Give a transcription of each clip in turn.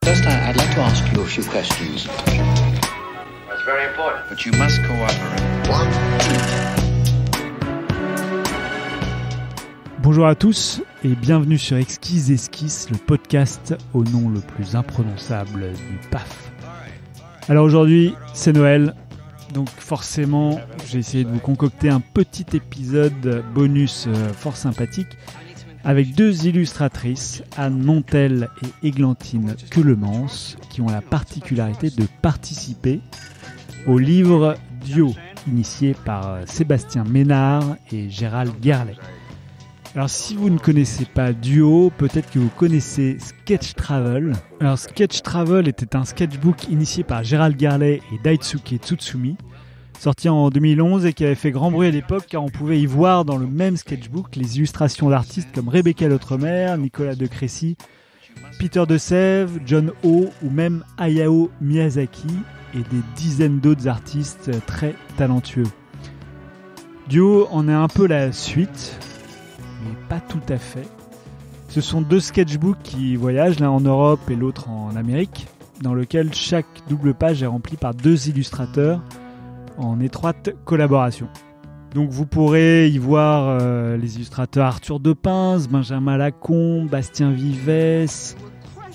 First, I'd like to ask you a few questions. That's very important. But you must cooperate. Bonjour à tous et bienvenue sur Exquise Esquisse, le podcast au nom le plus imprononçable du PAF. Alors aujourd'hui, c'est Noël, donc forcément, j'ai essayé de vous concocter un petit épisode bonus fort sympathique avec deux illustratrices, Anne Montel et Églantine Queulemans, qui ont la particularité de participer au livre Duo, initié par Sébastien Ménard et Gérald Garlet. Alors si vous ne connaissez pas Duo, peut-être que vous connaissez Sketch Travel. Alors Sketch Travel était un sketchbook initié par Gérald Garlet et Daisuke Tsutsumi, sorti en 2011 et qui avait fait grand bruit à l'époque car on pouvait y voir dans le même sketchbook les illustrations d'artistes comme Rebecca L'Outremer, Nicolas de Crécy, Peter de Sèvres, John Ho ou même Hayao Miyazaki et des dizaines d'autres artistes très talentueux. Duo en est un peu la suite, mais pas tout à fait. Ce sont deux sketchbooks qui voyagent, l'un en Europe et l'autre en Amérique, dans lequel chaque double page est remplie par deux illustrateurs en étroite collaboration. Donc vous pourrez y voir les illustrateurs Arthur Depinze, Benjamin Lacombe, Bastien Vives,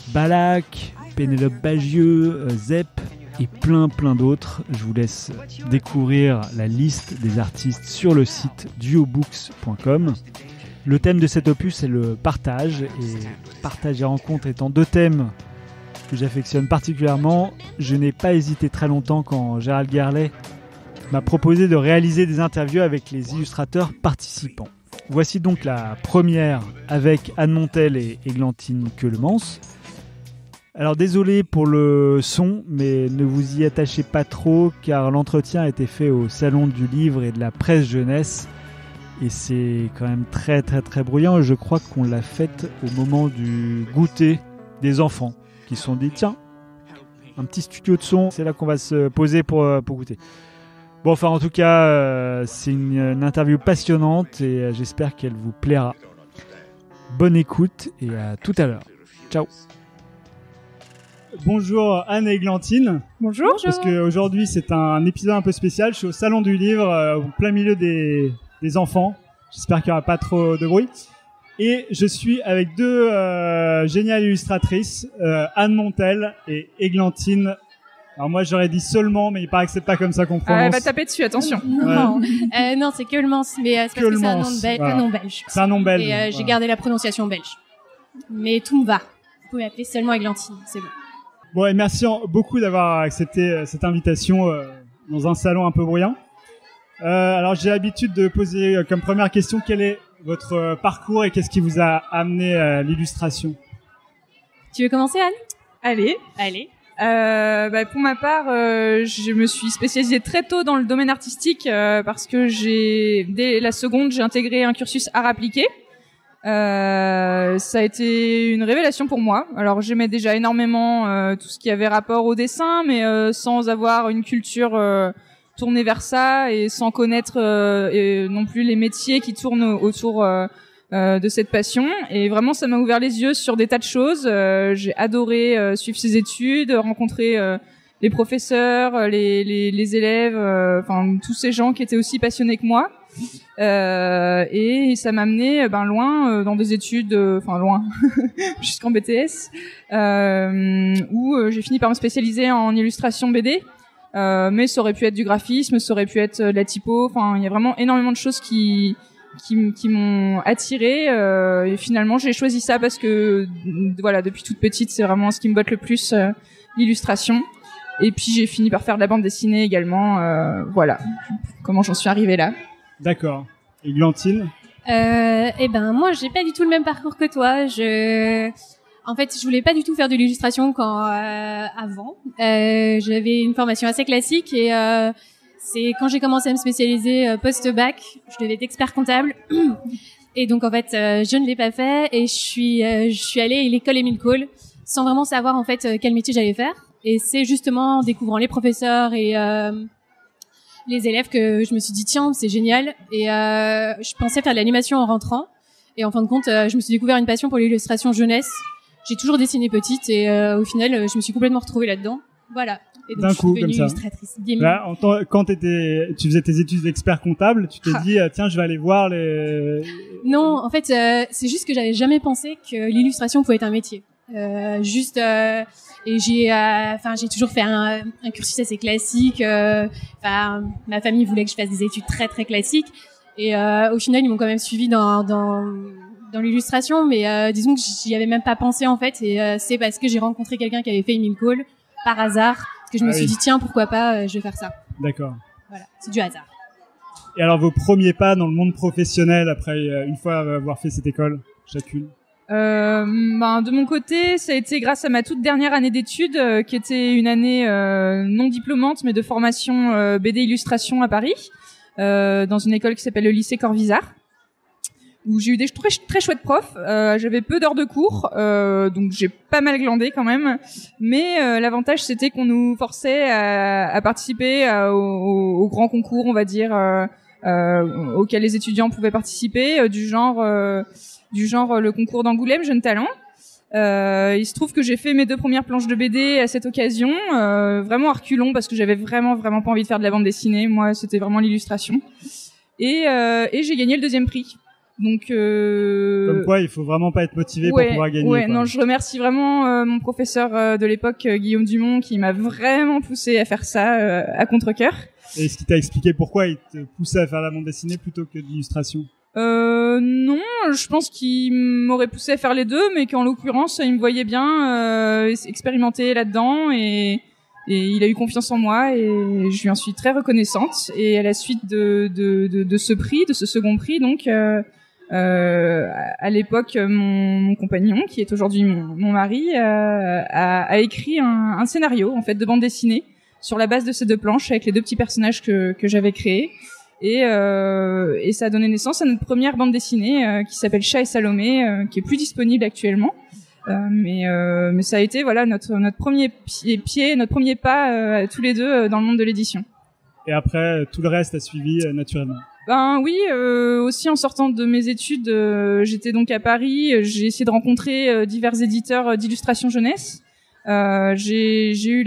Balak, Pénélope Bagieux, Zep et plein d'autres. Je vous laisse découvrir la liste des artistes sur le site duobooks.com. Le thème de cet opus est le partage, et partage et rencontre étant deux thèmes que j'affectionne particulièrement, je n'ai pas hésité très longtemps quand Gérald Garlet m'a proposé de réaliser des interviews avec les illustrateurs participants. Voici donc la première avec Anne Montel et Églantine Queulemans. Alors désolé pour le son, mais ne vous y attachez pas trop car l'entretien a été fait au Salon du Livre et de la Presse Jeunesse et c'est quand même très bruyant. Je crois qu'on l'a faite au moment du goûter des enfants qui se sont dit tiens, un petit studio de son, c'est là qu'on va se poser pour goûter. Bon, enfin, en tout cas, c'est une interview passionnante et j'espère qu'elle vous plaira. Bonne écoute et à tout à l'heure. Ciao. Bonjour Anne et Églantine. Bonjour. Parce qu'aujourd'hui, c'est un épisode un peu spécial. Je suis au Salon du Livre, au plein milieu des enfants. J'espère qu'il n'y aura pas trop de bruit. Et je suis avec deux géniales illustratrices, Anne Montel et Églantine. Alors moi j'aurais dit seulement, mais il paraît que c'est pas comme ça qu'on prononce. Elle va taper dessus, attention. Non, non, c'est Queulemans, mais c'est parce que c'est un nom, un nom belge. C'est un nom belge. Et j'ai gardé la prononciation belge. Mais tout me va. Vous pouvez m'appeler seulement Églantine, c'est bon. Bon, et merci beaucoup d'avoir accepté cette invitation dans un salon un peu bruyant. Alors j'ai l'habitude de poser comme première question, quel est votre parcours et qu'est-ce qui vous a amené à l'illustration? Tu veux commencer, Anne? Allez. Pour ma part, je me suis spécialisée très tôt dans le domaine artistique parce que dès la seconde, j'ai intégré un cursus art appliqué. Ça a été une révélation pour moi. Alors j'aimais déjà énormément tout ce qui avait rapport au dessin, mais sans avoir une culture tournée vers ça et sans connaître non plus les métiers qui tournent autour de cette passion. Et vraiment, ça m'a ouvert les yeux sur des tas de choses. J'ai adoré suivre ces études, rencontrer les professeurs, les élèves, enfin tous ces gens qui étaient aussi passionnés que moi. Et ça m'a amené loin dans des études, loin jusqu'en BTS, où j'ai fini par me spécialiser en illustration BD. Mais ça aurait pu être du graphisme, ça aurait pu être de la typo. Enfin, il y a vraiment énormément de choses qui m'ont attirée, et finalement j'ai choisi ça parce que voilà, depuis toute petite c'est vraiment ce qui me botte le plus, l'illustration. Et puis j'ai fini par faire de la bande dessinée également. Voilà comment j'en suis arrivée là. D'accord. Églantine? Moi j'ai pas du tout le même parcours que toi. En fait, je voulais pas du tout faire de l'illustration avant. J'avais une formation assez classique et c'est quand j'ai commencé à me spécialiser post-bac, je devais être expert comptable. Et donc en fait, je ne l'ai pas fait et je suis allée à l'école Émile Cole sans vraiment savoir en fait quel métier j'allais faire. Et c'est justement en découvrant les professeurs et les élèves que je me suis dit tiens, c'est génial. Et je pensais faire de l'animation en rentrant. Et en fin de compte, je me suis découvert une passion pour l'illustration jeunesse. j'ai toujours dessiné petite et au final, je me suis complètement retrouvée là-dedans. Voilà. Et donc, D'un je suis coup, devenue comme ça. illustratrice gaming. Là, quand tu faisais tes études d'expert comptable, tu t'es dit tiens, je vais aller voir les. Non, en fait, c'est juste que j'avais jamais pensé que l'illustration pouvait être un métier. Et j'ai toujours fait un cursus assez classique. Ma famille voulait que je fasse des études très très classiques. Et au final, ils m'ont quand même suivi dans l'illustration, mais disons que j'y avais même pas pensé en fait. Et c'est parce que j'ai rencontré quelqu'un qui avait fait Emile Cole par hasard que je me suis dit tiens, pourquoi pas, je vais faire ça. D'accord. Voilà, c'est du hasard. Et alors vos premiers pas dans le monde professionnel après une fois avoir fait cette école chacune? De mon côté, ça a été grâce à ma toute dernière année d'études, qui était une année non diplômante, mais de formation BD illustration à Paris, dans une école qui s'appelle le lycée Corvisart, où j'ai eu des très chouettes profs. J'avais peu d'heures de cours, donc j'ai pas mal glandé quand même. Mais l'avantage, c'était qu'on nous forçait à participer aux grands concours, on va dire, auxquels les étudiants pouvaient participer, du genre le concours d'Angoulême Jeunes Talents. Il se trouve que j'ai fait mes 2 premières planches de BD à cette occasion, vraiment à reculons parce que j'avais vraiment pas envie de faire de la bande dessinée. Moi, c'était vraiment l'illustration. Et j'ai gagné le 2e prix. Donc comme quoi, il faut vraiment pas être motivé pour pouvoir gagner. Ouais, quoi. non, je remercie vraiment mon professeur de l'époque, Guillaume Dumont, qui m'a vraiment poussé à faire ça à contre-cœur. Et est-ce qu'il t'a expliqué pourquoi il te poussait à faire la bande dessinée plutôt que de l'illustration? Non, je pense qu'il m'aurait poussé à faire les deux, mais qu'en l'occurrence, il me voyait bien expérimenter là-dedans et il a eu confiance en moi et je lui en suis très reconnaissante. Et à la suite de ce prix, de ce second prix, donc à l'époque, mon compagnon, qui est aujourd'hui mon mari, a écrit un scénario en fait de bande dessinée sur la base de ces 2 planches avec les 2 petits personnages que j'avais créés. Et ça a donné naissance à notre première bande dessinée qui s'appelle Chat et Salomé, qui est plus disponible actuellement. Mais ça a été voilà notre premier pied, notre premier pas tous les deux dans le monde de l'édition. Et après, tout le reste a suivi naturellement. Ben oui, aussi en sortant de mes études, j'étais donc à Paris. J'ai essayé de rencontrer divers éditeurs d'illustration jeunesse. J'ai eu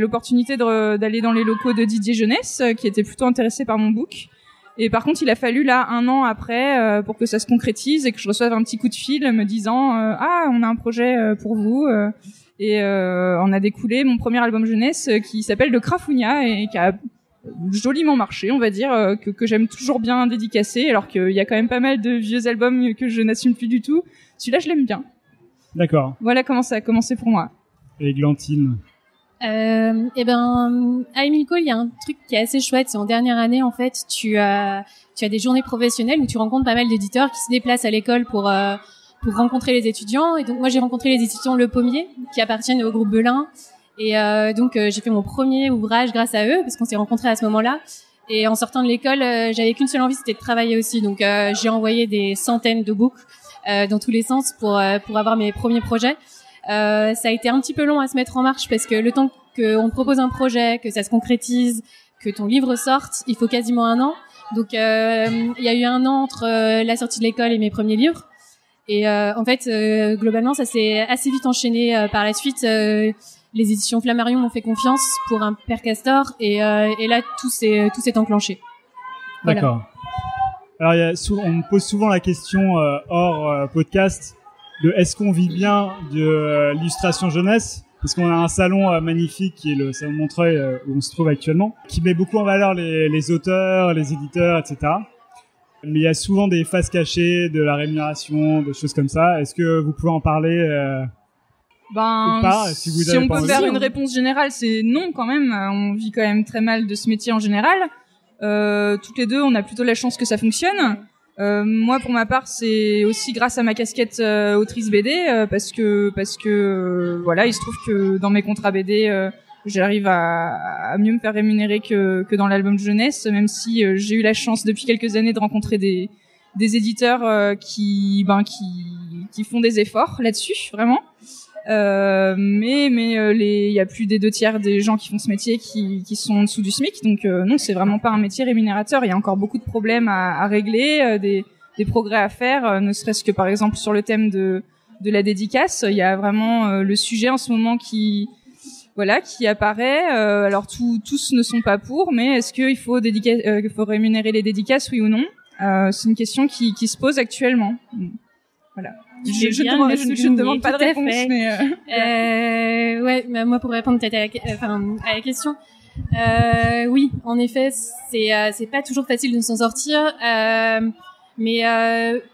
l'opportunité d'aller dans les locaux de Didier Jeunesse, qui était plutôt intéressé par mon book. Et par contre, il a fallu là 1 an après pour que ça se concrétise et que je reçoive un petit coup de fil me disant on a un projet pour vous. Et on a découlé mon premier album jeunesse qui s'appelle Le Crafounia et qui a joliment marché, on va dire, que j'aime toujours bien dédicacer, alors qu'il y a quand même pas mal de vieux albums que je n'assume plus du tout. Celui-là, je l'aime bien. D'accord. Voilà comment ça a commencé pour moi. Et Glantine? À Emile Cole, il y a un truc qui est assez chouette. C'est en dernière année, en fait, tu as des journées professionnelles où tu rencontres pas mal d'éditeurs qui se déplacent à l'école pour rencontrer les étudiants. Et donc, moi, j'ai rencontré les étudiants Le Pommier, qui appartiennent au groupe Belin. Et donc, j'ai fait mon premier ouvrage grâce à eux, parce qu'on s'est rencontrés à ce moment-là. Et en sortant de l'école, j'avais qu'une seule envie, c'était de travailler aussi. Donc, j'ai envoyé des centaines de books dans tous les sens pour avoir mes premiers projets. Ça a été un petit peu long à se mettre en marche parce que le temps qu'on te propose un projet, que ça se concrétise, que ton livre sorte, il faut quasiment 1 an. Donc il y a eu 1 an entre la sortie de l'école et mes premiers livres. Et en fait, globalement, ça s'est assez vite enchaîné par la suite. Les éditions Flammarion m'ont fait confiance pour un Père Castor et là tout s'est enclenché. Voilà. D'accord. Alors on me pose souvent la question hors podcast de est-ce qu'on vit bien de l'illustration jeunesse, parce qu'on a un salon magnifique qui est le salon de Montreuil où on se trouve actuellement, qui met beaucoup en valeur les auteurs, les éditeurs, etc. Mais il y a souvent des faces cachées de la rémunération, des choses comme ça. Est-ce que vous pouvez en parler ou pas, si on peut faire une réponse générale, c'est non quand même. On vit quand même très mal de ce métier en général. Toutes les deux, on a plutôt la chance que ça fonctionne. Moi, pour ma part, c'est aussi grâce à ma casquette autrice BD, parce que voilà, il se trouve que dans mes contrats BD, j'arrive à mieux me faire rémunérer que dans l'album jeunesse, même si j'ai eu la chance depuis quelques années de rencontrer des éditeurs qui font des efforts là-dessus, vraiment. Mais il y a plus des 2/3 des gens qui font ce métier qui sont en dessous du SMIC, donc non, c'est vraiment pas un métier rémunérateur. Il y a encore beaucoup de problèmes à régler, des progrès à faire, ne serait-ce que par exemple sur le thème de la dédicace. Il y a vraiment le sujet en ce moment qui apparaît. Alors tous ne sont pas pour, mais est-ce qu'il faut rémunérer les dédicaces, oui ou non? C'est une question qui se pose actuellement. Voilà. Je ne demande pas de réponse, mais ouais, moi pour répondre peut-être à la question, oui, en effet, c'est pas toujours facile de s'en sortir. Mais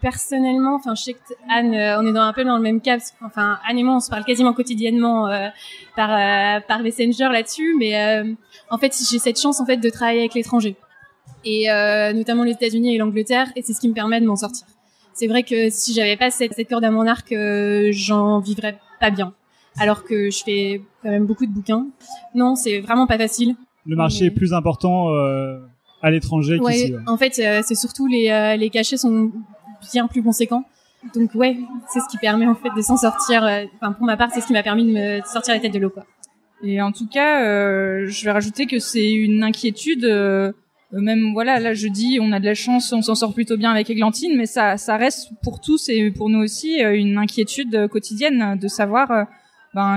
personnellement, enfin, je sais que Anne, on est un peu dans le même cas. Enfin, Anne et moi, on se parle quasiment quotidiennement par Messenger là-dessus. Mais en fait, j'ai cette chance en fait de travailler avec l'étranger et notamment les États-Unis et l'Angleterre, et c'est ce qui me permet de m'en sortir. C'est vrai que si j'avais pas cette corde à mon arc, j'en vivrais pas bien. Alors que je fais quand même beaucoup de bouquins. Non, c'est vraiment pas facile. Le marché est plus important à l'étranger qu'ici. Ouais. En fait, c'est surtout les cachets sont bien plus conséquents. Donc ouais, c'est ce qui permet en fait de s'en sortir. Enfin, pour ma part, c'est ce qui m'a permis de me sortir la tête de l'eau, quoi. Et en tout cas, je vais rajouter que c'est une inquiétude. Même voilà, là je dis, on a de la chance, on s'en sort plutôt bien avec Églantine, mais ça reste pour tous et pour nous aussi une inquiétude quotidienne de savoir.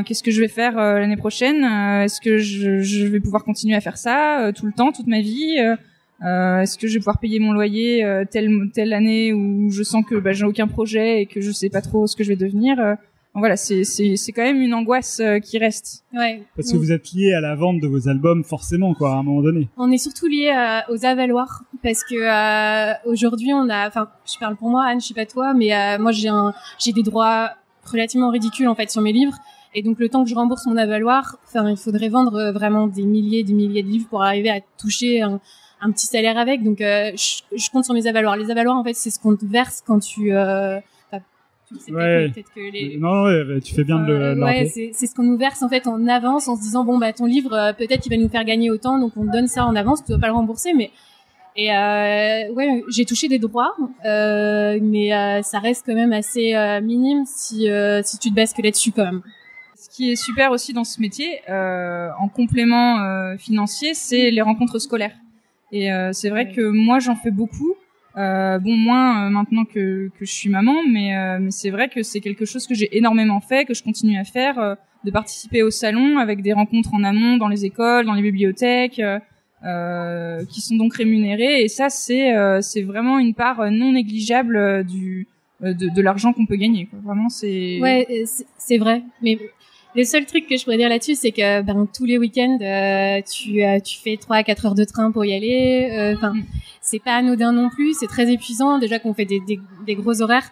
Qu'est-ce que je vais faire l'année prochaine? Est-ce que je vais pouvoir continuer à faire ça tout le temps, toute ma vie? Est-ce que je vais pouvoir payer mon loyer telle année où je sens que j'ai aucun projet et que je sais pas trop ce que je vais devenir? Voilà, c'est quand même une angoisse qui reste. Ouais. Parce que vous êtes lié à la vente de vos albums forcément, quoi, à un moment donné. On est surtout lié aux avaloirs parce que aujourd'hui je parle pour moi, Anne, je sais pas toi, mais moi j'ai des droits relativement ridicules en fait sur mes livres. Et donc, le temps que je rembourse mon avaloir, il faudrait vendre vraiment des milliers de livres pour arriver à toucher un petit salaire avec. Donc, je compte sur mes avaloirs. Les avaloirs, en fait, c'est ce qu'on te verse quand tu sais peut-être que Non, ouais, tu fais bien de le rappeler. C'est ce qu'on nous verse, en fait, en avance, en se disant, ton livre, peut-être qu'il va nous faire gagner autant, donc on te donne ça en avance, tu dois pas le rembourser, mais, j'ai touché des droits, mais ça reste quand même assez minime si tu te bases que là-dessus, quand même. Ce qui est super aussi dans ce métier, en complément financier, c'est les rencontres scolaires. Et c'est vrai que moi, j'en fais beaucoup. Moins maintenant que je suis maman, mais c'est vrai que c'est quelque chose que j'ai énormément fait, que je continue à faire, de participer au salon avec des rencontres en amont dans les écoles, dans les bibliothèques, qui sont donc rémunérées. Et ça, c'est vraiment une part non négligeable de l'argent qu'on peut gagner, quoi. Vraiment, c'est... Ouais, c'est vrai. Mais le seul truc que je pourrais dire là-dessus, c'est que tous les week-ends, tu fais 3 à 4 heures de train pour y aller. C'est pas anodin non plus. C'est très épuisant. Déjà qu'on fait des gros horaires.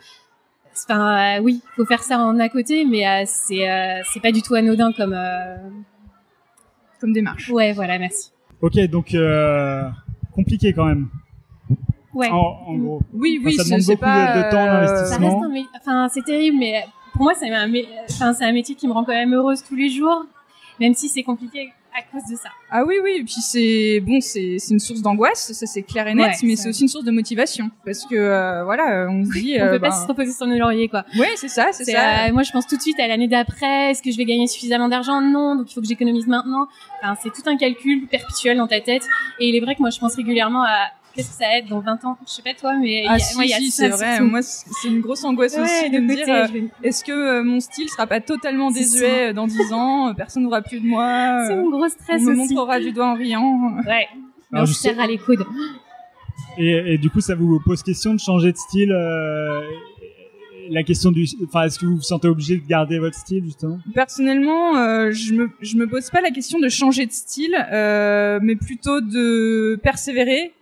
Oui, faut faire ça en à côté, mais c'est pas du tout anodin comme démarche. Ouais, voilà, merci. Ok, donc compliqué quand même. Ouais. En gros. Oui, ça demande beaucoup de temps d'investissement. Ça reste c'est terrible, mais pour moi, c'est un métier qui me rend quand même heureuse tous les jours, même si c'est compliqué à cause de ça. Ah oui, et puis c'est une source d'angoisse, ça c'est clair et net, mais c'est aussi une source de motivation, parce que on se dit... on peut pas se reposer sur nos lauriers, quoi. Ouais, c'est ça. Moi, je pense tout de suite à l'année d'après, est-ce que je vais gagner suffisamment d'argent? Non, donc il faut que j'économise maintenant. C'est tout un calcul perpétuel dans ta tête, et il est vrai que moi, je pense régulièrement à qu'est-ce que ça va être dans 20 ans? Je sais pas toi, mais c'est vrai. Surtout. Moi, c'est une grosse angoisse aussi de me dire est-ce que mon style sera pas totalement désuet dans 10 ans? Personne n'aura plus de moi. C'est mon gros stress aussi. On me aussi. montrera du doigt en riant. Ouais. On se serrera les coudes. Et du coup, ça vous pose question de changer de style la question est-ce que vous vous sentez obligé de garder votre style, justement? Personnellement, je me pose pas la question de changer de style, mais plutôt de persévérer,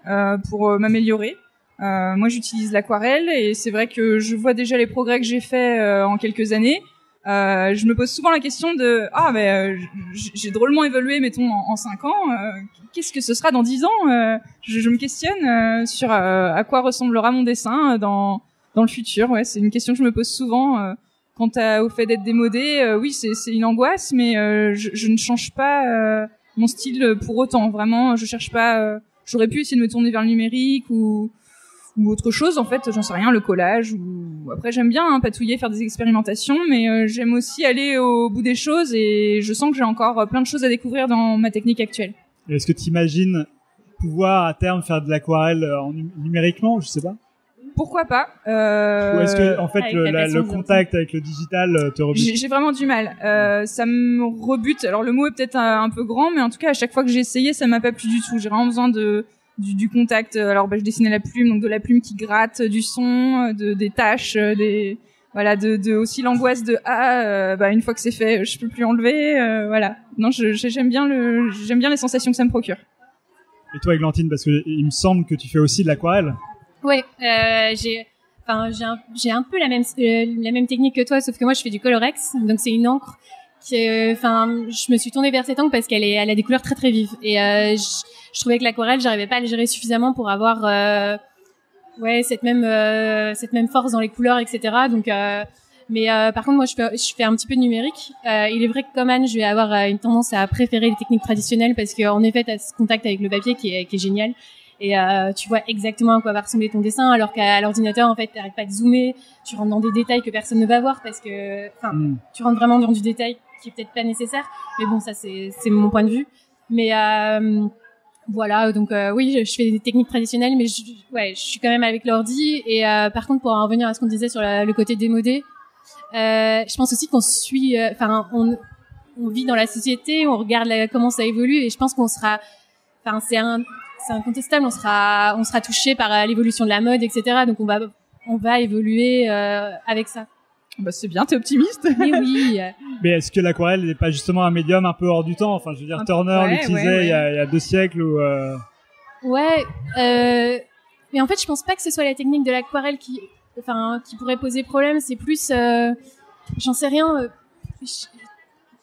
pour m'améliorer. Moi, j'utilise l'aquarelle et c'est vrai que je vois déjà les progrès que j'ai faits, en quelques années. Je me pose souvent la question de, j'ai drôlement évolué, mettons, en 5 ans, qu'est-ce que ce sera dans 10 ans? Je me questionne, sur, à quoi ressemblera mon dessin dans le futur. Ouais, c'est une question que je me pose souvent quant au fait d'être démodé. Oui, c'est une angoisse, mais je ne change pas mon style pour autant. Vraiment, je cherche pas. J'aurais pu essayer de me tourner vers le numérique ou autre chose. En fait, j'en sais rien, le collage. Ou après, j'aime bien patouiller, faire des expérimentations, mais j'aime aussi aller au bout des choses et je sens que j'ai encore plein de choses à découvrir dans ma technique actuelle. Est-ce que tu imagines pouvoir à terme faire de l'aquarelle numériquement? Je sais pas. Pourquoi pas Ou est-ce que en fait avec le contact avec le digital te rebute? J'ai vraiment du mal. Ça me rebute. Alors le mot est peut-être un peu grand, mais en tout cas à chaque fois que j'ai essayé, ça m'a pas plu du tout. J'ai vraiment besoin du contact. Alors je dessinais la plume, donc de la plume qui gratte, du son, des tâches, voilà, de aussi l'angoisse de une fois que c'est fait, je peux plus enlever. Voilà. Non, j'aime bien les sensations que ça me procure. Et toi, Églantine, parce que il me semble que tu fais aussi de l'aquarelle. Ouais, j'ai un peu la même technique que toi, sauf que moi je fais du Colorex, donc c'est une encre qui, je me suis tournée vers cette encre parce elle a des couleurs très très vives et je trouvais que l'aquarelle, j'arrivais pas à le gérer suffisamment pour avoir cette même force dans les couleurs, etc. Donc mais par contre moi je fais un petit peu de numérique. Il est vrai que comme Anne, je vais avoir une tendance à préférer les techniques traditionnelles parce que en effet, tu as ce contact avec le papier qui est génial. Et tu vois exactement à quoi va ressembler ton dessin, alors qu'à l'ordinateur, en fait, t'arrêtes pas de zoomer, tu rentres dans des détails que personne ne va voir parce que, tu rentres vraiment dans du détail qui est peut-être pas nécessaire. Mais bon, ça c'est mon point de vue. Mais voilà, donc oui, je fais des techniques traditionnelles, mais je suis quand même avec l'ordi. Et par contre, pour en revenir à ce qu'on disait sur le côté démodé, je pense aussi qu'on suit, on vit dans la société, on regarde comment ça évolue, et je pense qu'on sera, c'est incontestable, on sera touché par l'évolution de la mode, etc. Donc on va évoluer avec ça. Bah c'est bien, t'es optimiste. Mais oui. Mais est-ce que l'aquarelle n'est pas justement un médium un peu hors du temps? Enfin, je veux dire, Turner l'utilisait il y a 2 siècles ou. Ouais. Mais en fait, je pense pas que ce soit la technique de l'aquarelle qui pourrait poser problème. C'est plus, j'en sais rien.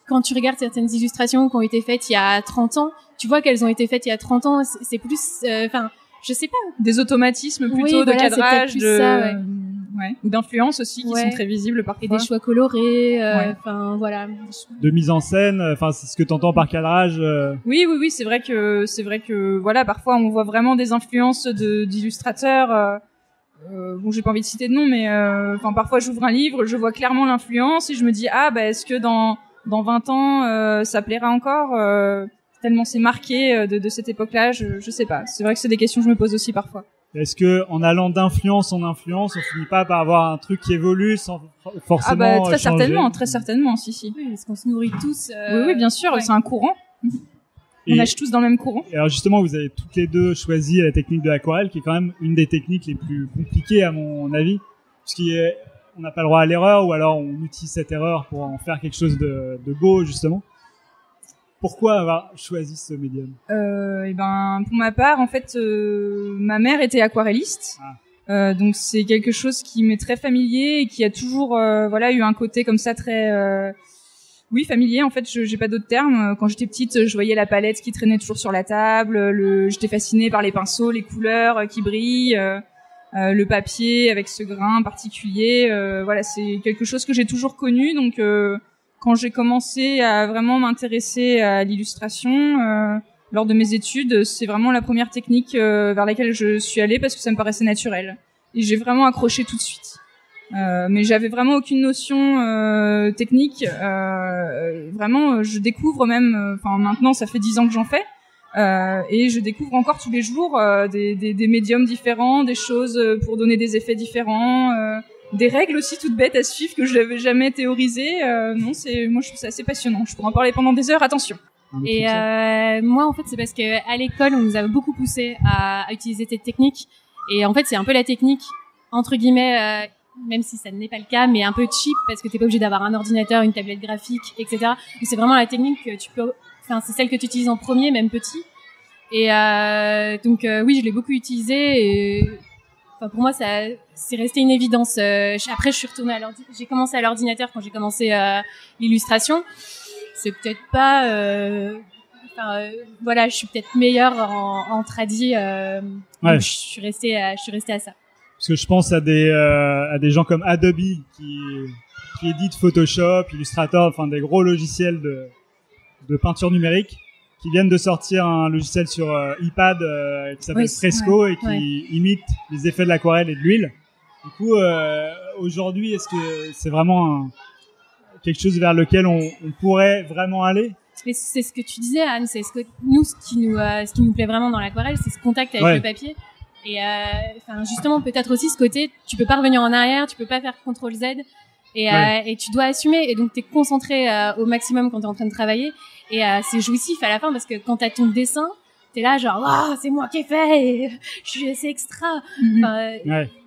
Quand tu regardes certaines illustrations qui ont été faites il y a 30 ans, tu vois qu'elles ont été faites il y a 30 ans, c'est plus, je sais pas. Des automatismes plutôt de cadrage, ça, ou d'influence aussi, qui sont très visibles parfois. Et des choix colorés, voilà. De mise en scène, c'est ce que t'entends par cadrage. Oui, c'est vrai que, voilà, parfois on voit vraiment des influences d'illustrateurs, bon, j'ai pas envie de citer de nom, mais, parfois j'ouvre un livre, je vois clairement l'influence et je me dis, est-ce que dans 20 ans, ça plaira encore, tellement c'est marqué de cette époque-là, je sais pas. C'est vrai que c'est des questions que je me pose aussi parfois. Est-ce que en allant d'influence en influence, on finit pas par avoir un truc qui évolue sans forcément très changer? très certainement, si. Oui, parce qu'on se nourrit tous. Oui, bien sûr, c'est un courant. On nage tous dans le même courant. Et alors justement, vous avez toutes les deux choisi la technique de l'aquarelle, qui est quand même une des techniques les plus compliquées à mon avis, on n'a pas le droit à l'erreur, ou alors on utilise cette erreur pour en faire quelque chose de beau, justement. Pourquoi avoir choisi ce médium? Pour ma part, en fait, ma mère était aquarelliste. Donc c'est quelque chose qui m'est très familier et qui a toujours eu un côté comme ça très familier. En fait, j'ai pas d'autre terme. Quand j'étais petite, je voyais la palette qui traînait toujours sur la table, j'étais fascinée par les pinceaux, les couleurs qui brillent, le papier avec ce grain particulier. C'est quelque chose que j'ai toujours connu. Donc quand j'ai commencé à vraiment m'intéresser à l'illustration lors de mes études, c'est vraiment la première technique vers laquelle je suis allée parce que ça me paraissait naturel. Et j'ai vraiment accroché tout de suite. Mais j'avais vraiment aucune notion technique. Vraiment, je découvre même. Maintenant, ça fait 10 ans que j'en fais. Et je découvre encore tous les jours des médiums différents, des choses pour donner des effets différents. Des règles aussi toutes bêtes à suivre que je n'avais jamais théorisées. Moi je trouve ça assez passionnant. Je pourrais en parler pendant des heures, attention. Et moi en fait c'est parce que à l'école on nous a beaucoup poussé à utiliser cette technique. Et en fait c'est un peu la technique entre guillemets, même si ça n'est pas le cas, mais un peu cheap parce que t'es pas obligé d'avoir un ordinateur, une tablette graphique, etc. Et c'est vraiment la technique que c'est celle que tu utilises en premier, même petit. Et donc oui je l'ai beaucoup utilisée et pour moi, c'est resté une évidence. Après, je suis retournée j'ai commencé à l'ordinateur quand j'ai commencé l'illustration. C'est peut-être pas, je suis peut-être meilleure en tradi. Je suis restée à ça. Parce que je pense à des gens comme Adobe qui éditent Photoshop, Illustrator, des gros logiciels de peinture numérique, qui viennent de sortir un logiciel sur iPad qui s'appelle Fresco et qui imite les effets de l'aquarelle et de l'huile. Du coup, aujourd'hui, est-ce que c'est vraiment quelque chose vers lequel on pourrait vraiment aller? Mais c'est ce que tu disais, Anne, ce qui nous plaît vraiment dans l'aquarelle, c'est ce contact avec le papier. Et justement, peut-être aussi ce côté, tu peux pas revenir en arrière, tu peux pas faire CTRL Z, et tu dois assumer. Et donc, t'es concentré au maximum quand t'es en train de travailler. Et c'est jouissif à la fin parce que quand t'as ton dessin, t'es là genre c'est moi qui ai fait, et c'est extra. Mais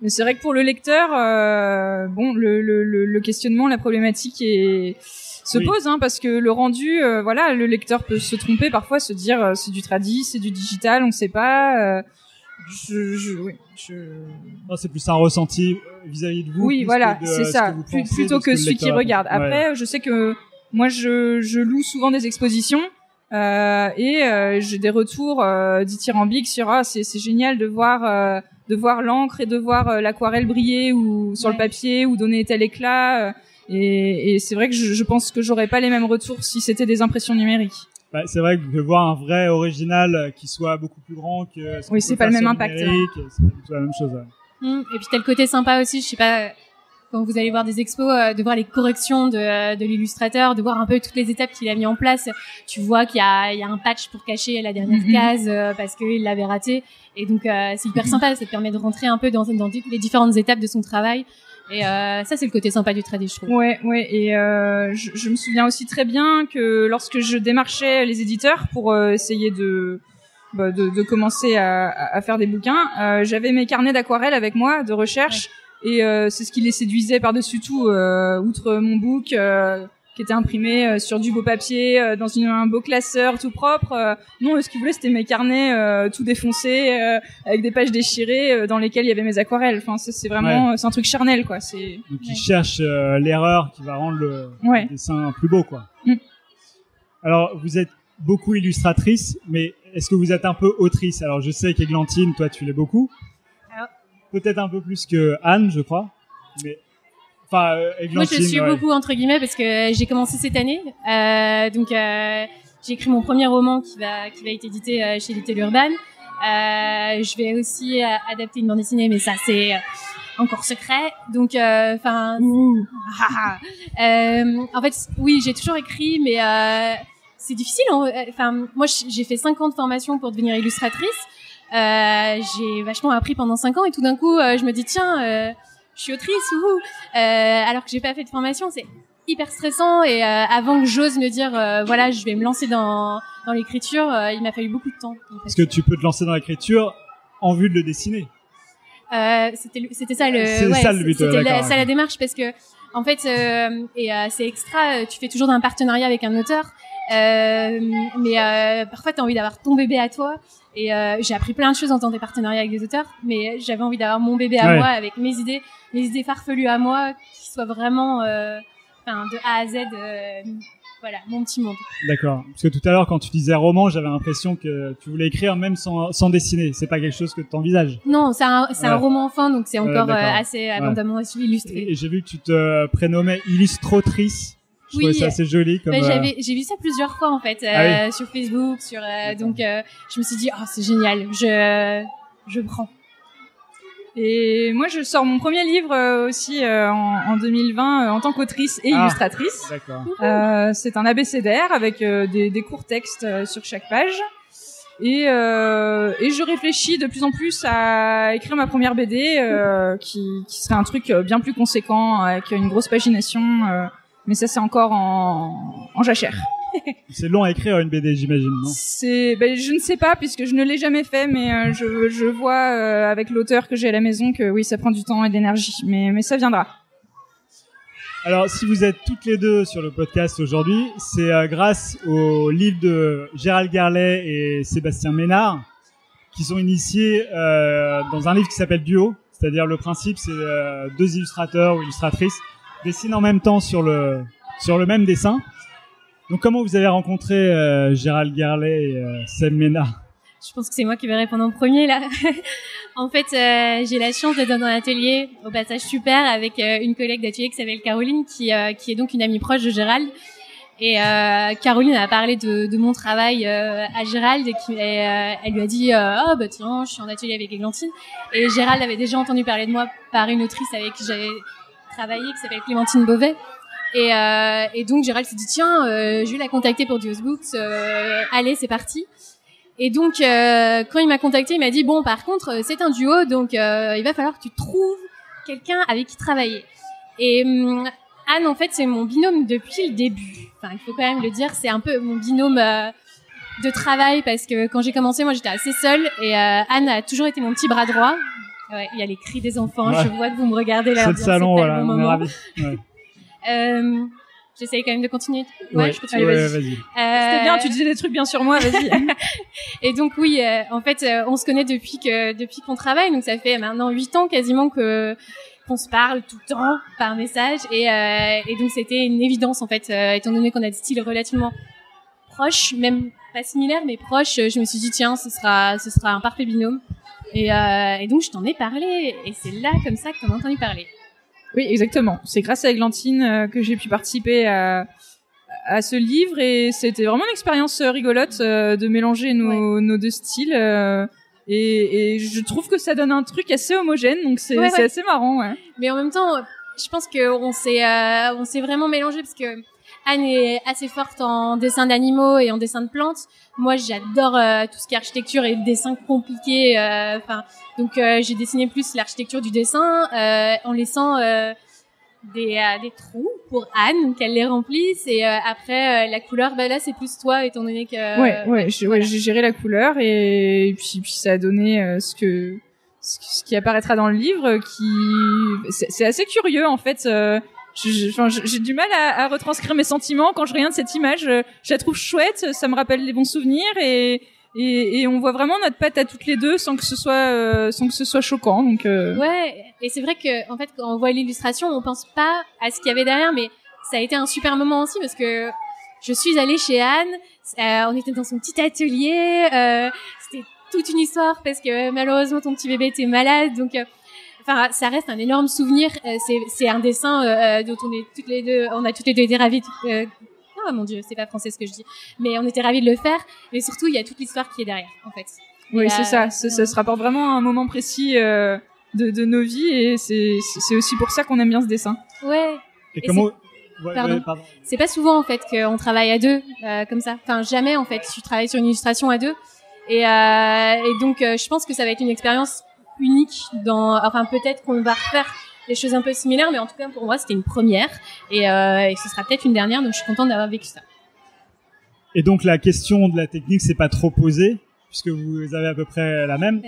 c'est vrai que pour le lecteur, le questionnement, la problématique se pose, parce que le rendu, le lecteur peut se tromper parfois, se dire c'est du tradi, c'est du digital, on sait pas. Non, c'est plus un ressenti vis-à-vis de vous. Oui, voilà, c'est ça. Plutôt que celui qui regarde. Après, je sais que moi, je loue souvent des expositions. J'ai des retours dithyrambiques sur c'est génial de voir l'encre et de voir l'aquarelle briller ou sur le papier ou donner tel éclat, et c'est vrai que je pense que j'aurais pas les mêmes retours si c'était des impressions numériques. C'est vrai que voir un vrai original qui soit beaucoup plus grand que c'est pas le même impact, c'est pas du tout la même chose. Et puis t'as le côté sympa aussi, je sais pas, quand vous allez voir des expos, de voir les corrections de l'illustrateur, de voir un peu toutes les étapes qu'il a mis en place. Tu vois qu'il y a un patch pour cacher la dernière case parce qu'il l'avait raté. Et donc c'est hyper sympa, ça te permet de rentrer un peu dans les différentes étapes de son travail. Et ça, c'est le côté sympa du tradi, je trouve. Ouais. Et je me souviens aussi très bien que lorsque je démarchais les éditeurs pour essayer de commencer à faire des bouquins, j'avais mes carnets d'aquarelle avec moi de recherche. Ouais. Et c'est ce qui les séduisait par-dessus tout, outre mon book qui était imprimé sur du beau papier, dans un beau classeur tout propre. Non, ce qu'ils voulaient, c'était mes carnets tout défoncés, avec des pages déchirées, dans lesquelles il y avait mes aquarelles. Enfin, c'est vraiment, c'est un truc charnel, quoi. Donc ils cherchent l'erreur qui va rendre le dessin plus beau, quoi. Alors, vous êtes beaucoup illustratrice, mais est-ce que vous êtes un peu autrice? Alors, je sais qu'Églantine, toi, tu l'es beaucoup. Peut-être un peu plus que Anne, je crois. Mais Églantine, moi, je suis beaucoup entre guillemets parce que j'ai commencé cette année. J'ai écrit mon premier roman qui va être édité chez Little Urban. Je vais aussi adapter une bande dessinée, mais ça c'est encore secret. Donc, en fait, oui, j'ai toujours écrit, mais c'est difficile. Moi, j'ai fait 5 ans de formation pour devenir illustratrice. J'ai vachement appris pendant 5 ans et tout d'un coup je me dis tiens je suis autrice alors que j'ai pas fait de formation. C'est hyper stressant et avant que j'ose me dire je vais me lancer dans l'écriture, il m'a fallu beaucoup de temps. Est-ce que tu peux te lancer dans l'écriture en vue de le dessiner? C'était ça le but. C'était ça la démarche, parce que en fait c'est extra, tu fais toujours un partenariat avec un auteur, mais parfois t'as envie d'avoir ton bébé à toi. Et j'ai appris plein de choses en faisant des partenariats avec des auteurs, mais j'avais envie d'avoir mon bébé à moi, avec mes idées farfelues à moi, qui soient vraiment de A à Z, mon petit monde. D'accord. Parce que tout à l'heure, quand tu disais roman, j'avais l'impression que tu voulais écrire même sans dessiner. C'est pas quelque chose que tu envisages? Non, c'est un roman enfant, donc c'est encore assez abondamment illustré. Et j'ai vu que tu te prénommais illustratrice. Je trouvais ça assez joli comme. J'ai vu ça plusieurs fois en fait sur Facebook, donc je me suis dit c'est génial, je prends. Et moi je sors mon premier livre aussi en 2020 en tant qu'autrice et illustratrice. D'accord. C'est un abécédaire avec des courts textes sur chaque page. Et je réfléchis de plus en plus à écrire ma première BD qui serait un truc bien plus conséquent avec une grosse pagination. Mais ça, c'est encore en jachère. C'est long à écrire une BD, j'imagine, non? Je ne sais pas, puisque je ne l'ai jamais fait, mais je vois avec l'auteur que j'ai à la maison que oui, ça prend du temps et de l'énergie, mais ça viendra. Alors, si vous êtes toutes les deux sur le podcast aujourd'hui, c'est grâce au livre de Gérald Garlet et Sébastien Ménard, qui sont initiés dans un livre qui s'appelle Duo. C'est-à-dire, le principe, c'est 2 illustrateurs ou illustratrices dessinent en même temps sur le même dessin. Donc, comment vous avez rencontré Gérald Garlet et Seb Ménard? Je pense que c'est moi qui vais répondre en premier, là. En fait, j'ai la chance d'être dans un atelier, au passage super, avec une collègue d'atelier qui s'appelle Caroline, qui est donc une amie proche de Gérald. Et Caroline a parlé de mon travail à Gérald, et elle lui a dit tiens, je suis en atelier avec Églantine. Et Gérald avait déjà entendu parler de moi par une autrice avec qui j'avais travaillé, qui s'appelle Clémentine Beauvais. Et donc Gérald s'est dit tiens, je vais la contacter pour Duos Books, allez, c'est parti. Et donc, quand il m'a contacté, il m'a dit bon, par contre, c'est un duo, donc il va falloir que tu trouves quelqu'un avec qui travailler. Et Anne, en fait, c'est mon binôme depuis le début. Enfin, il faut quand même le dire, c'est un peu mon binôme de travail parce que quand j'ai commencé, moi, j'étais assez seule et Anne a toujours été mon petit bras droit. Ouais, il y a les cris des enfants. Ouais. Je vois que vous me regardez là. C'est le salon, voilà. On est ravis. Ouais. J'essaye quand même de continuer. Ouais, je continue. Vas-y. C'était bien, tu disais des trucs bien sur moi, vas-y. Et donc oui, en fait, on se connaît depuis qu'on travaille, donc ça fait maintenant 8 ans quasiment qu'on se parle tout le temps par message, et donc c'était une évidence en fait, étant donné qu'on a des styles relativement proches, même pas similaires mais proches. Je me suis dit tiens, ce sera un parfait binôme, et donc je t'en ai parlé, et c'est là comme ça que t'en as entendu parler. Oui, exactement. C'est grâce à Églantine que j'ai pu participer à ce livre, et c'était vraiment une expérience rigolote de mélanger nos deux styles, et je trouve que ça donne un truc assez homogène, donc c'est assez marrant. Ouais. Mais en même temps, je pense qu'on s'est vraiment mélangé parce que Anne est assez forte en dessin d'animaux et en dessin de plantes. Moi, j'adore tout ce qui est architecture et dessin compliqué. Donc j'ai dessiné plus l'architecture du dessin en laissant des trous pour Anne qu'elle les remplisse, et après la couleur, là c'est plus toi, étant donné que j'ai géré la couleur, et puis ça a donné ce qui apparaîtra dans le livre, c'est assez curieux en fait. J'ai du mal à retranscrire mes sentiments quand je regarde cette image. Je la trouve chouette, ça me rappelle les bons souvenirs, et on voit vraiment notre patte à toutes les deux sans que ce soit choquant. Donc ouais, et c'est vrai que en fait quand on voit l'illustration, on pense pas à ce qu'il y avait derrière, mais ça a été un super moment aussi parce que je suis allée chez Anne, on était dans son petit atelier, c'était toute une histoire parce que malheureusement ton petit bébé était malade, donc ça reste un énorme souvenir. C'est un dessin dont on a toutes les deux été ravis. Oh mon Dieu, c'est pas français ce que je dis. Mais on était ravis de le faire. Mais surtout, il y a toute l'histoire qui est derrière, en fait. Oui, c'est ça. Ça se rapporte vraiment à un moment précis de nos vies, et c'est aussi pour ça qu'on aime bien ce dessin. Ouais. Et comment... Pardon. C'est pas souvent, en fait, qu'on travaille à deux, comme ça. Enfin, jamais, en fait. Tu travailles sur une illustration à deux. Et donc, je pense que ça va être une expérience unique peut-être qu'on va refaire des choses un peu similaires, mais en tout cas pour moi c'était une première, et ce sera peut-être une dernière, donc je suis contente d'avoir vécu ça. Et donc la question de la technique s'est pas trop posée puisque vous avez à peu près la même.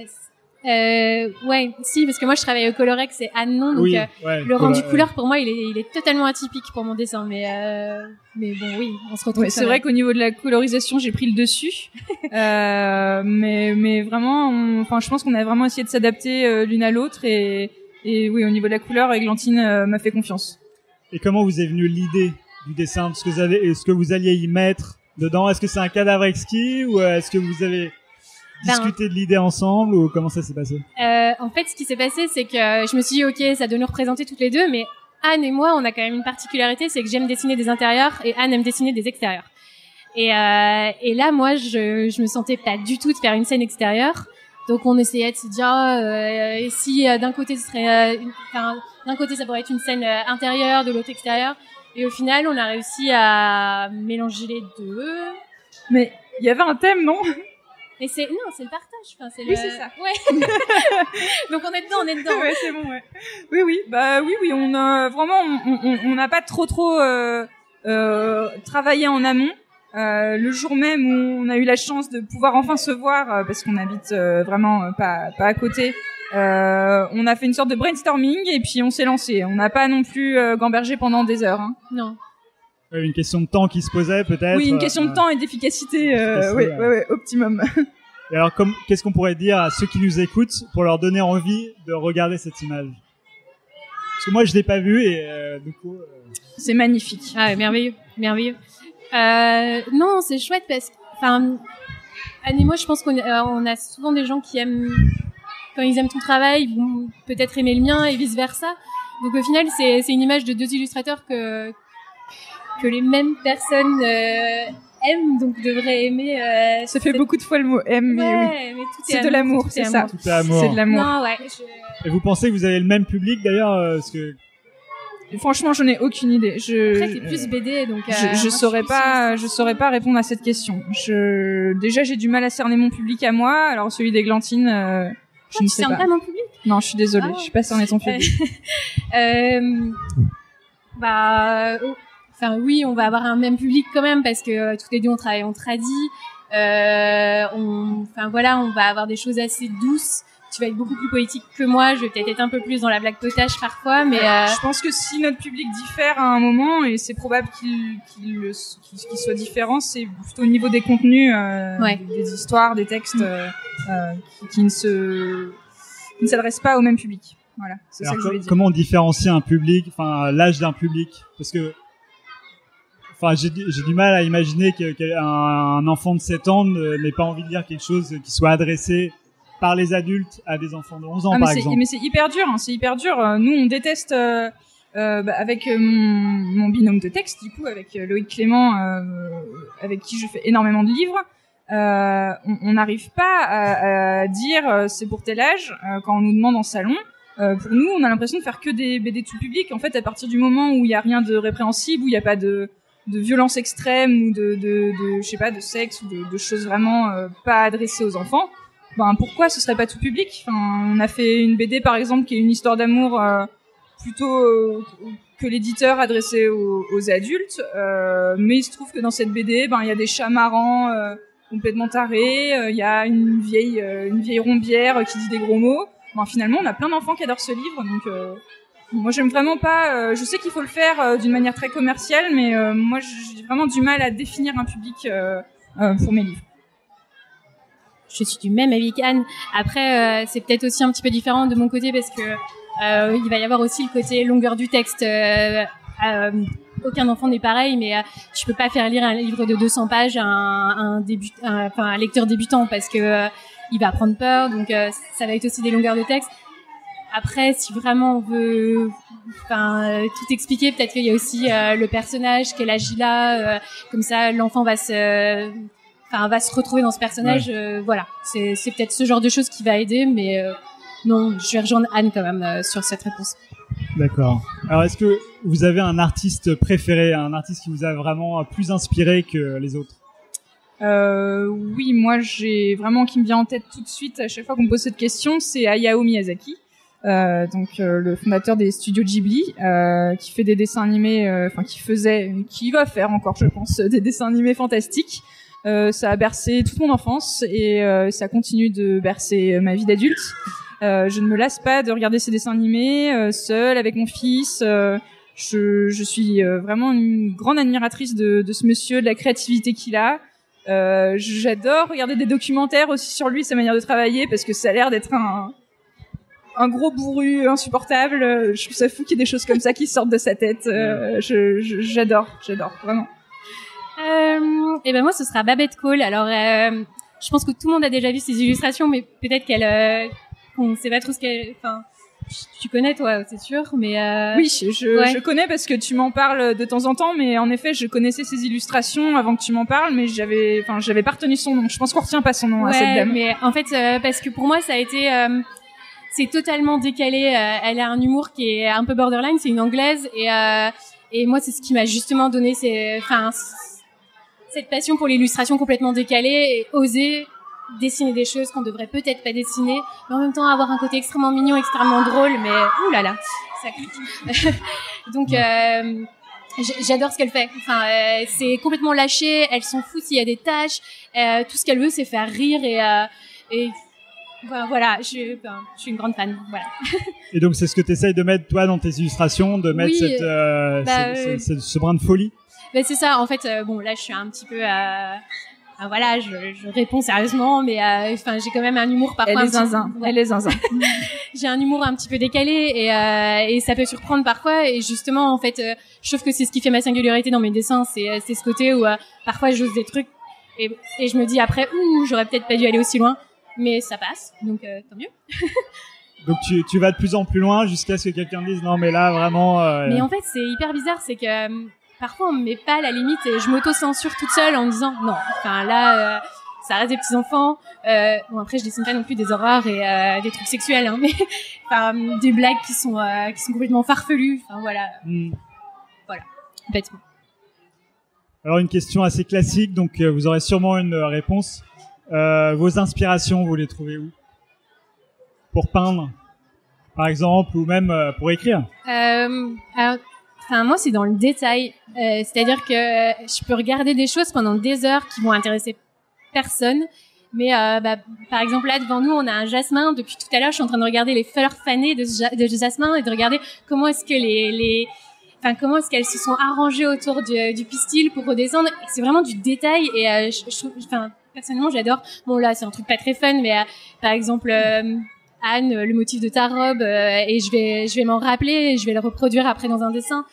Ouais, si, parce que moi je travaille au Colorex et Anne non, donc le rendu couleur pour moi il est totalement atypique pour mon dessin, mais bon oui, on se retrouve. C'est vrai qu'au niveau de la colorisation j'ai pris le dessus, mais vraiment, je pense qu'on a vraiment essayé de s'adapter l'une à l'autre, et oui, au niveau de la couleur, Églantine m'a fait confiance. Et comment vous est venue l'idée du dessin, ce que vous alliez y mettre dedans? Est-ce que c'est un cadavre exquis, ou est-ce que vous avez discuté de l'idée ensemble, ou comment ça s'est passé? En fait, ce qui s'est passé, c'est que je me suis dit, ok, ça doit nous représenter toutes les deux, mais Anne et moi, on a quand même une particularité, c'est que j'aime dessiner des intérieurs et Anne aime dessiner des extérieurs. Et là, moi, je me sentais pas du tout de faire une scène extérieure. Donc on essayait de se dire si d'un côté ce serait d'un côté ça pourrait être une scène intérieure, de l'autre extérieure, et au final on a réussi à mélanger les deux. Mais il y avait un thème, non? Mais c'est le partage, oui, c'est ça. Ouais. Donc on est dedans. Ouais, c'est bon, ouais. Oui, on a vraiment on n'a pas trop travaillé en amont. Le jour même où on a eu la chance de pouvoir enfin se voir, parce qu'on habite vraiment pas à côté, on a fait une sorte de brainstorming, et puis on s'est lancé. On n'a pas non plus gambergé pendant des heures. Hein. Non. Une question de temps qui se posait peut-être. Oui, une question de temps et d'efficacité. Oui, optimum. Et alors, qu'est-ce qu'on pourrait dire à ceux qui nous écoutent pour leur donner envie de regarder cette image? Parce que moi je l'ai pas vue, et du coup. C'est magnifique. Ah, merveilleux. Non, c'est chouette parce que, Anne et moi, je pense qu'on a souvent des gens qui aiment, quand ils aiment ton travail, ils vont peut-être aimer le mien et vice versa. Donc au final, c'est une image de deux illustrateurs que les mêmes personnes aiment, donc devraient aimer. Ça fait beaucoup de fois le mot aime, mais oui. Tout c'est de l'amour, c'est ça. Tout est amour. C'est de l'amour. Non, ouais. Et vous pensez que vous avez le même public d'ailleurs, parce que franchement, je n'ai aucune idée. Après, t'es plus BD, donc je saurais pas répondre à cette question. Déjà, j'ai du mal à cerner mon public à moi. Alors celui d'Églantine, je ne sais pas. Tu cernes pas mon public? Non, je suis désolée, je suis pas cernée ton public. Enfin oui, on va avoir un même public quand même parce que toutes les deux on travaille en tradi. On va avoir des choses assez douces. Tu vas être beaucoup plus poétique que moi. Je vais peut-être être un peu plus dans la blague potage parfois, mais je pense que si notre public diffère à un moment, et c'est probable qu'il soit différent, c'est plutôt au niveau des contenus, des histoires, des textes qui ne s'adressent pas au même public. Voilà, c'est ça que je voulais dire. Comment on différencie un public, enfin l'âge d'un public, parce que j'ai du mal à imaginer qu'un enfant de 7 ans n'ait pas envie de lire quelque chose qui soit adressé par les adultes à des enfants de 11 ans, par exemple. Mais c'est hyper dur, c'est hyper dur. Nous, on déteste, avec mon binôme de texte, du coup, avec Loïc Clément, avec qui je fais énormément de livres, on n'arrive pas à dire c'est pour tel âge quand on nous demande en salon. Pour nous, on a l'impression de faire que des BD tout public. En fait, à partir du moment où il y a rien de répréhensible, où il n'y a pas de violence extrême ou je sais pas, de sexe ou de choses vraiment pas adressées aux enfants, pourquoi ce serait pas tout public? On a fait une BD par exemple qui est une histoire d'amour plutôt que l'éditeur adressé aux adultes, mais il se trouve que dans cette BD, il y a des chats marrants complètement tarés, il y a une vieille rombière qui dit des gros mots. Finalement, on a plein d'enfants qui adorent ce livre, donc moi j'aime vraiment pas. Je sais qu'il faut le faire d'une manière très commerciale, mais moi j'ai vraiment du mal à définir un public pour mes livres. Je suis du même avis qu'Anne. Après, c'est peut-être aussi un petit peu différent de mon côté parce que il va y avoir aussi le côté longueur du texte. Aucun enfant n'est pareil, mais tu peux pas faire lire un livre de 200 pages à un lecteur débutant parce que il va prendre peur. Donc ça va être aussi des longueurs de texte. Après, si vraiment on veut tout expliquer, peut-être qu'il y a aussi le personnage, quel âge il a, comme ça l'enfant va se retrouver dans ce personnage. Voilà, c'est peut-être ce genre de choses qui va aider, mais non, je vais rejoindre Anne quand même sur cette réponse. D'accord. Alors, est-ce que vous avez un artiste préféré, un artiste qui vous a vraiment plus inspiré que les autres? Oui, moi j'ai vraiment qui me vient en tête tout de suite à chaque fois qu'on me pose cette question, c'est Hayao Miyazaki. Le fondateur des studios Ghibli, qui fait des dessins animés, qui va faire encore, je pense, des dessins animés fantastiques. Ça a bercé toute mon enfance et ça continue de bercer ma vie d'adulte. Je ne me lasse pas de regarder ces dessins animés seule avec mon fils. Je suis vraiment une grande admiratrice de ce monsieur, de la créativité qu'il a. J'adore regarder des documentaires aussi sur lui, sa manière de travailler, parce que ça a l'air d'être un gros bourru insupportable. Je trouve ça fou qu'il y ait des choses comme ça qui sortent de sa tête. J'adore vraiment. Et ben moi ce sera Babette Cole. Alors je pense que tout le monde a déjà vu ses illustrations, mais peut-être qu'on sait pas trop ce qu'elle. Enfin, tu connais toi, c'est sûr, mais oui, je connais parce que tu m'en parles de temps en temps, mais en effet, je connaissais ses illustrations avant que tu m'en parles, mais j'avais pas retenu son nom. Je pense qu'on retient pas son nom à cette dame. Mais en fait, parce que pour moi, ça a été c'est totalement décalé. Elle a un humour qui est un peu borderline. C'est une anglaise et moi, c'est ce qui m'a justement donné cette passion pour l'illustration complètement décalée et oser dessiner des choses qu'on devrait peut-être pas dessiner, mais en même temps avoir un côté extrêmement mignon, extrêmement drôle, mais oulala, ça clique. Donc j'adore ce qu'elle fait. C'est complètement lâché, elle s'en fout s'il y a des tâches, tout ce qu'elle veut c'est faire rire et voilà, je suis une grande fan. Voilà. Et donc c'est ce que tu essayes de mettre toi dans tes illustrations, de mettre ce brin de folie. C'est ça, en fait, là je suis un petit peu voilà, je réponds sérieusement, mais j'ai quand même un humour parfois. Elle est zinzin. J'ai un humour un petit peu décalé et ça peut surprendre parfois. Et justement, en fait, je trouve que c'est ce qui fait ma singularité dans mes dessins, c'est ce côté où parfois j'ose des trucs et je me dis après, j'aurais peut-être pas dû aller aussi loin, mais ça passe, donc tant mieux. Donc tu vas de plus en plus loin jusqu'à ce que quelqu'un dise non mais là vraiment. Mais en fait, c'est hyper bizarre, c'est que parfois on me met pas la limite et je m'auto-censure toute seule en me disant non, là ça reste des petits enfants. Bon après je dessine pas non plus des horreurs et des trucs sexuels, hein, mais enfin des blagues qui sont complètement farfelues. Enfin voilà, voilà, bêtement. Alors une question assez classique, donc vous aurez sûrement une réponse. Vos inspirations, vous les trouvez où? Pour peindre, par exemple, ou même pour écrire? Alors, moi, c'est dans le détail. C'est-à-dire que je peux regarder des choses pendant des heures qui vont intéresser personne. Mais par exemple, là, devant nous, on a un jasmin. Depuis tout à l'heure, je suis en train de regarder les fleurs fanées de jasmin et de regarder comment est-ce que comment est-ce qu'elles se sont arrangées autour du pistil pour redescendre. Et c'est vraiment du détail. Et personnellement, j'adore. Bon, là, c'est un truc pas très fun, mais par exemple... Anne, le motif de ta robe, et je vais m'en rappeler, et je vais le reproduire après dans un dessin.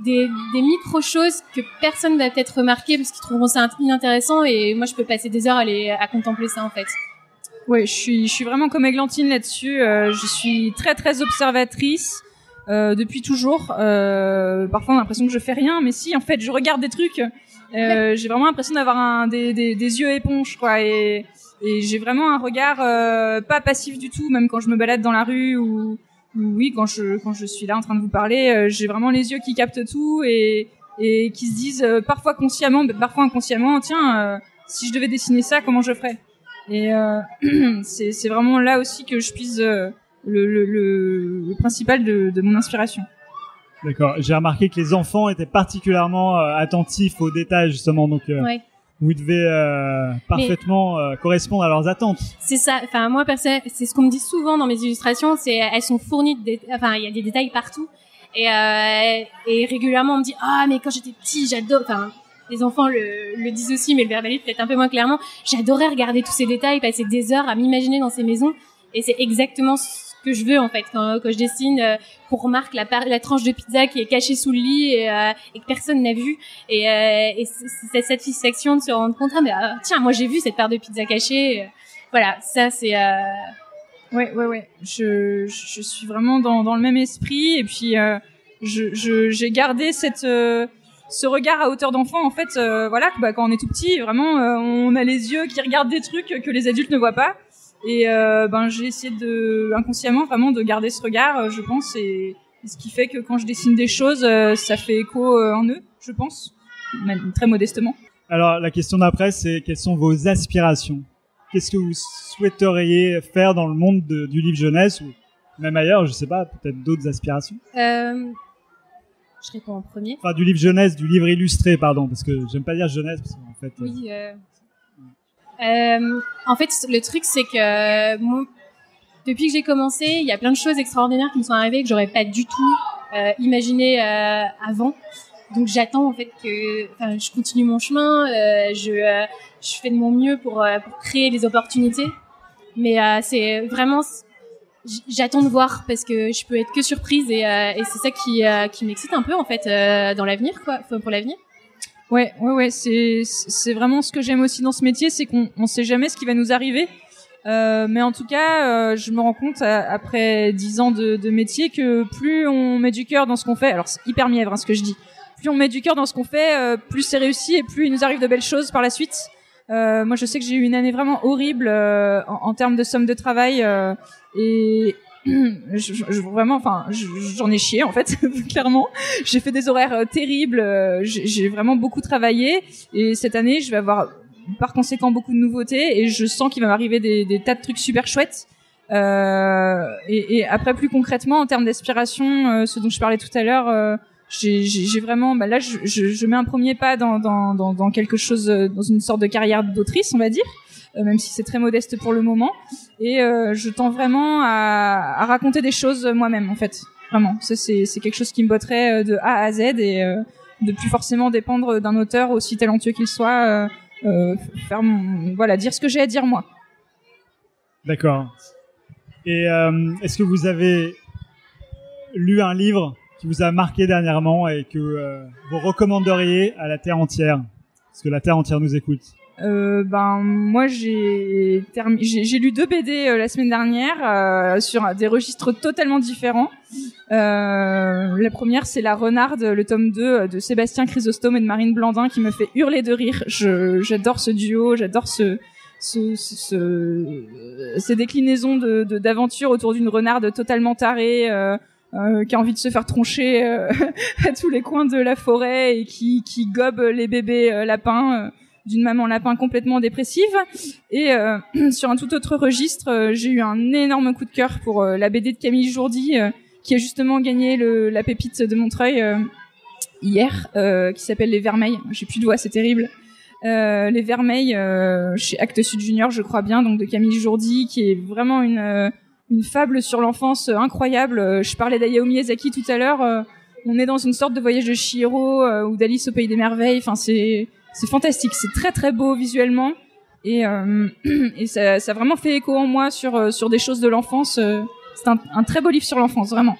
Des micro-choses que personne va peut-être remarquer parce qu'ils trouveront ça inintéressant, et moi je peux passer des heures à contempler ça en fait. Ouais, je suis vraiment comme Églantine là-dessus. Je suis très très observatrice depuis toujours. Parfois on a l'impression que je fais rien, mais si en fait je regarde des trucs. J'ai vraiment l'impression d'avoir des yeux éponges quoi, et j'ai vraiment un regard pas passif du tout, même quand je me balade dans la rue ou oui, quand je suis là en train de vous parler, j'ai vraiment les yeux qui captent tout et qui se disent parfois consciemment, parfois inconsciemment, tiens, si je devais dessiner ça, comment je ferais? Et c'est vraiment là aussi que je puise le principal de mon inspiration. D'accord. J'ai remarqué que les enfants étaient particulièrement attentifs aux détails justement, donc. Ouais. Vous devez parfaitement correspondre à leurs attentes. C'est ça. Enfin, moi, c'est ce qu'on me dit souvent dans mes illustrations. Elles sont fournies il y a des détails partout. Et régulièrement, on me dit, mais quand j'étais petit, j'adore. Enfin, les enfants le disent aussi, mais le verbalise peut-être un peu moins clairement. J'adorais regarder tous ces détails, passer des heures à m'imaginer dans ces maisons. Et c'est exactement ce que je veux en fait quand je dessine, qu'on remarque la tranche de pizza qui est cachée sous le lit et que personne n'a vu, et c'est cette satisfaction de se rendre compte tiens, moi j'ai vu cette part de pizza cachée. Voilà, ça c'est ouais, je suis vraiment dans le même esprit, et puis j'ai gardé ce regard à hauteur d'enfant en fait, voilà, quand on est tout petit, vraiment on a les yeux qui regardent des trucs que les adultes ne voient pas. Et j'ai essayé inconsciemment vraiment de garder ce regard, je pense, et ce qui fait que quand je dessine des choses, ça fait écho en eux, je pense, même très modestement. Alors la question d'après, c'est quelles sont vos aspirations? Qu'est-ce que vous souhaiteriez faire dans le monde du livre jeunesse ou même ailleurs, je sais pas, peut-être d'autres aspirations? Je réponds en premier. Enfin, du livre jeunesse, du livre illustré, pardon, parce que j'aime pas dire jeunesse, parce qu'en fait. Oui. En fait, le truc, c'est que depuis que j'ai commencé, il y a plein de choses extraordinaires qui me sont arrivées que j'aurais pas du tout imaginé avant. Donc j'attends en fait je continue mon chemin, je fais de mon mieux pour créer des opportunités. Mais c'est vraiment, j'attends de voir parce que je peux être que surprise et c'est ça qui m'excite un peu en fait dans l'avenir quoi, pour l'avenir. Ouais, c'est vraiment ce que j'aime aussi dans ce métier, c'est qu'on sait jamais ce qui va nous arriver. Mais en tout cas, je me rends compte après 10 ans de métier que plus on met du cœur dans ce qu'on fait, alors c'est hyper mièvre ce que je dis, plus on met du cœur dans ce qu'on fait, plus c'est réussi et plus il nous arrive de belles choses par la suite. Moi, je sais que j'ai eu une année vraiment horrible en termes de somme de travail et j'en ai chié en fait clairement. J'ai fait des horaires terribles, j'ai vraiment beaucoup travaillé et cette année je vais avoir par conséquent beaucoup de nouveautés et je sens qu'il va m'arriver des tas de trucs super chouettes. Et après plus concrètement en termes d'aspiration, ce dont je parlais tout à l'heure, j'ai vraiment là je mets un premier pas dans quelque chose, dans une sorte de carrière d'autrice on va dire. Même si c'est très modeste pour le moment, et je tends vraiment à raconter des choses moi-même en fait, vraiment. Ça c'est quelque chose qui me botterait de A à Z et de plus forcément dépendre d'un auteur aussi talentueux qu'il soit, dire ce que j'ai à dire moi. D'accord. Et est-ce que vous avez lu un livre qui vous a marqué dernièrement et que vous recommanderiez à la Terre entière, parce que la Terre entière nous écoute? Moi j'ai lu 2 BD la semaine dernière sur des registres totalement différents. La première c'est La Renarde, le tome 2 de Sébastien Chrysostome et de Marine Blandin qui me fait hurler de rire. J'adore ce duo, j'adore ces déclinaisons d'aventures autour d'une renarde totalement tarée qui a envie de se faire troncher à tous les coins de la forêt et qui gobe les bébés lapins d'une maman lapin complètement dépressive. Et sur un tout autre registre, j'ai eu un énorme coup de cœur pour la BD de Camille Jourdi qui a justement gagné la pépite de Montreuil hier, qui s'appelle Les Vermeils. J'ai plus de voix, c'est terrible. Les Vermeils chez Actes Sud Junior, je crois bien, donc de Camille Jourdi, qui est vraiment une fable sur l'enfance incroyable. Je parlais d'Hayao Miyazaki tout à l'heure. On est dans une sorte de voyage de Chihiro ou d'Alice au Pays des Merveilles. Enfin, c'est fantastique. C'est très très beau visuellement et ça a vraiment fait écho en moi sur des choses de l'enfance. C'est un très beau livre sur l'enfance, vraiment.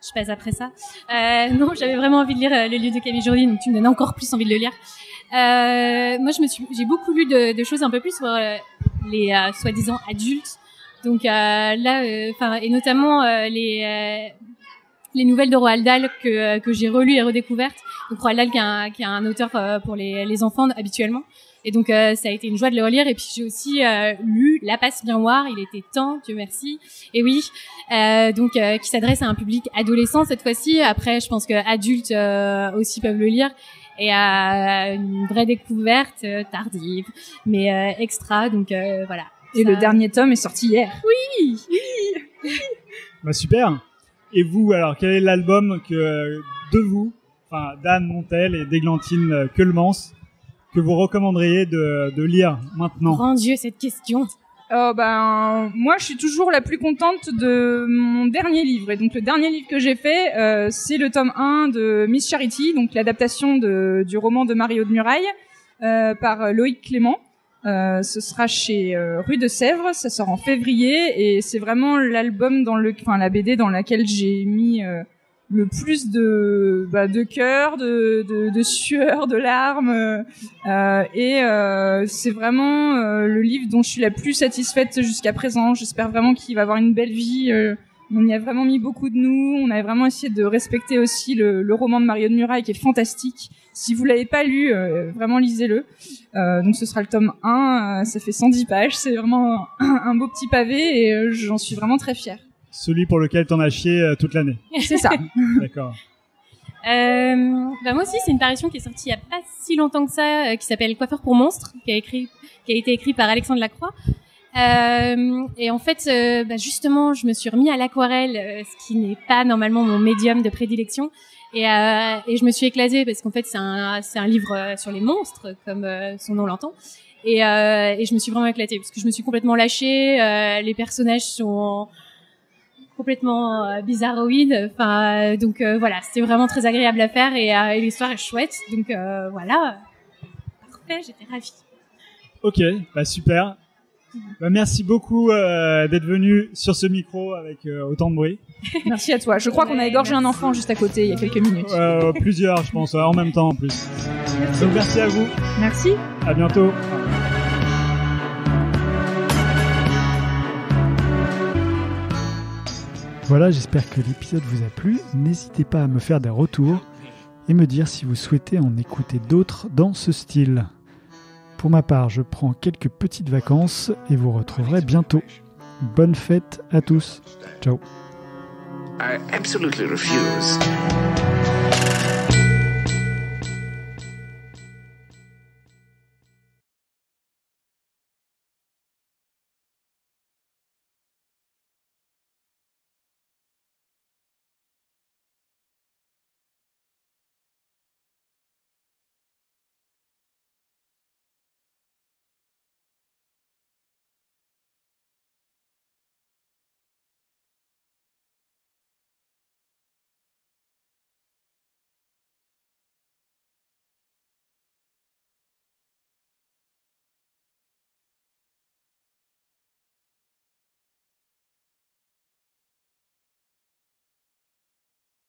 Je passe après ça. Non, j'avais vraiment envie de lire Le Lieu de Camille Jourdi, donc tu me donnes encore plus envie de le lire. Moi, j'ai beaucoup lu de choses un peu plus sur les soi-disant adultes. Donc là, et notamment les nouvelles de Roald Dahl que j'ai relues et redécouvertes. Donc Roald Dahl qui est un auteur pour les enfants habituellement. Et donc ça a été une joie de le relire. Et puis j'ai aussi lu La Passe bien Noire. Il était temps, Dieu merci. Et oui, qui s'adresse à un public adolescent cette fois-ci. Après, je pense que adultes aussi peuvent le lire. Et une vraie découverte tardive, mais extra. Donc voilà. Et le dernier tome est sorti hier. Oui. Bah super. Et vous, alors, quel est l'album de vous, enfin d'Anne Montel et d'Églantine Queulemans, que vous recommanderiez de lire maintenant? Grand Dieu, cette question. Moi, je suis toujours la plus contente de mon dernier livre. Et donc, le dernier livre que j'ai fait, c'est le tome 1 de Miss Charity, donc l'adaptation du roman de Mario de Muraille, par Loïc Clément. Ce sera chez Rue de Sèvres, ça sort en février et c'est vraiment l'album la BD dans laquelle j'ai mis le plus de cœur, de sueur, de larmes c'est vraiment le livre dont je suis la plus satisfaite jusqu'à présent. J'espère vraiment qu'il va avoir une belle vie. On y a vraiment mis beaucoup de nous. On a vraiment essayé de respecter aussi le roman de Mario de Muraille qui est fantastique. Si vous l'avez pas lu, vraiment lisez-le. Donc ce sera le tome 1, ça fait 110 pages, c'est vraiment un beau petit pavé et j'en suis vraiment très fière. Celui pour lequel t'en as chié toute l'année. C'est ça. D'accord. Moi aussi, c'est une parution qui est sortie il y a pas si longtemps que ça, qui s'appelle Coiffeur pour monstres, qui a été écrit par Alexandre Lacroix. Et en fait, justement, je me suis remis à l'aquarelle, ce qui n'est pas normalement mon médium de prédilection. Et je me suis éclatée parce qu'en fait, c'est un livre sur les monstres, comme son nom l'entend. Et je me suis vraiment éclatée parce que je me suis complètement lâchée. Les personnages sont complètement bizarroïdes. Enfin, donc voilà, c'était vraiment très agréable à faire et l'histoire est chouette. Donc voilà, parfait, j'étais ravie. Ok, super. Merci beaucoup d'être venu sur ce micro avec autant de bruit. Merci à toi. Je crois qu'on a égorgé un enfant juste à côté il y a quelques minutes. Plusieurs, je pense, en même temps en plus. Donc merci à vous. Merci. À bientôt. Voilà, j'espère que l'épisode vous a plu. N'hésitez pas à me faire des retours et me dire si vous souhaitez en écouter d'autres dans ce style. Pour ma part, je prends quelques petites vacances et vous retrouverez bientôt. Bonne fête à tous. Ciao. I absolutely refuse